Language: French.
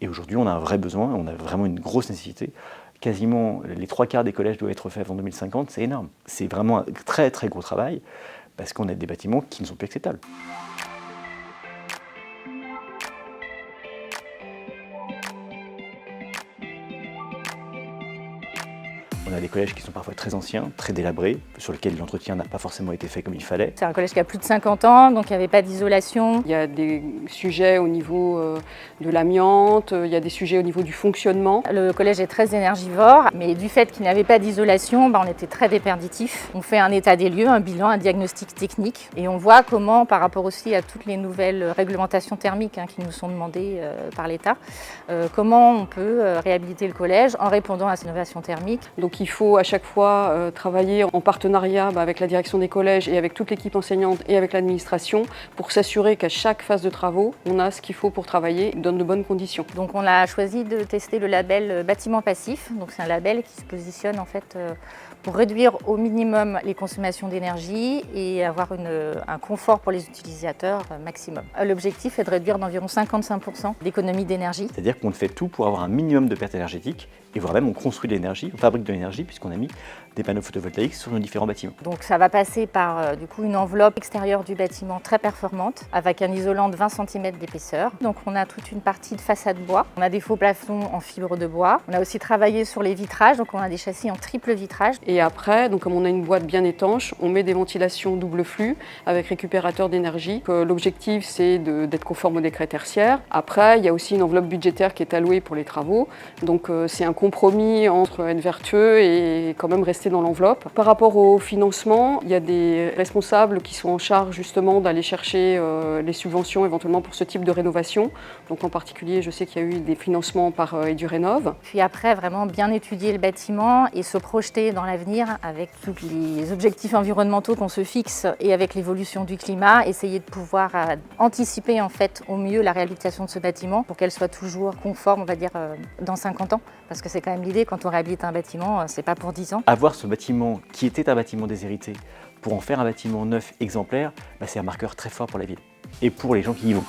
Et aujourd'hui, on a un vrai besoin, on a vraiment une grosse nécessité. Quasiment les 3/4 des collèges doivent être faits avant 2050, c'est énorme. C'est vraiment un très très gros travail, parce qu'on a des bâtiments qui ne sont plus acceptables. On a des collèges qui sont parfois très anciens, très délabrés, sur lesquels l'entretien n'a pas forcément été fait comme il fallait. C'est un collège qui a plus de 50 ans, donc il n'y avait pas d'isolation. Il y a des sujets au niveau de l'amiante, il y a des sujets au niveau du fonctionnement. Le collège est très énergivore, mais du fait qu'il n'y avait pas d'isolation, on était très déperditif. On fait un état des lieux, un bilan, un diagnostic technique, et on voit comment, par rapport aussi à toutes les nouvelles réglementations thermiques qui nous sont demandées par l'État, comment on peut réhabiliter le collège en répondant à ces innovations thermiques. Donc il faut à chaque fois travailler en partenariat avec la direction des collèges et avec toute l'équipe enseignante et avec l'administration pour s'assurer qu'à chaque phase de travaux, on a ce qu'il faut pour travailler dans de bonnes conditions. Donc on a choisi de tester le label bâtiment passif. Donc c'est un label qui se positionne en fait pour réduire au minimum les consommations d'énergie et avoir un confort pour les utilisateurs maximum. L'objectif est de réduire d'environ 55% d'économie d'énergie. C'est-à-dire qu'on fait tout pour avoir un minimum de pertes énergétiques, et voire même on construit de l'énergie, on fabrique de l'énergie puisqu'on a mis des panneaux photovoltaïques sur nos différents bâtiments. Donc ça va passer par du coup une enveloppe extérieure du bâtiment très performante avec un isolant de 20 cm d'épaisseur. Donc on a toute une partie de façade bois, on a des faux plafonds en fibre de bois, on a aussi travaillé sur les vitrages, donc on a des châssis en triple vitrage. Et après, donc comme on a une boîte bien étanche, on met des ventilations double flux avec récupérateur d'énergie. L'objectif c'est d'être conforme au décret tertiaire. Après, il y a aussi une enveloppe budgétaire qui est allouée pour les travaux. Donc c'est un compromis entre être vertueux et quand même rester dans l'enveloppe. Par rapport au financement, il y a des responsables qui sont en charge justement d'aller chercher les subventions éventuellement pour ce type de rénovation. Donc en particulier, je sais qu'il y a eu des financements par EduRénov. Puis après, vraiment bien étudier le bâtiment et se projeter dans l'avenir avec tous les objectifs environnementaux qu'on se fixe et avec l'évolution du climat, essayer de pouvoir anticiper en fait au mieux la réhabilitation de ce bâtiment pour qu'elle soit toujours conforme, on va dire, dans 50 ans. Parce que c'est quand même l'idée, quand on réhabilite un bâtiment, c'est pas pour 10 ans. Avoir ce bâtiment qui était un bâtiment déshérité pour en faire un bâtiment neuf exemplaire, c'est un marqueur très fort pour la ville et pour les gens qui y vont.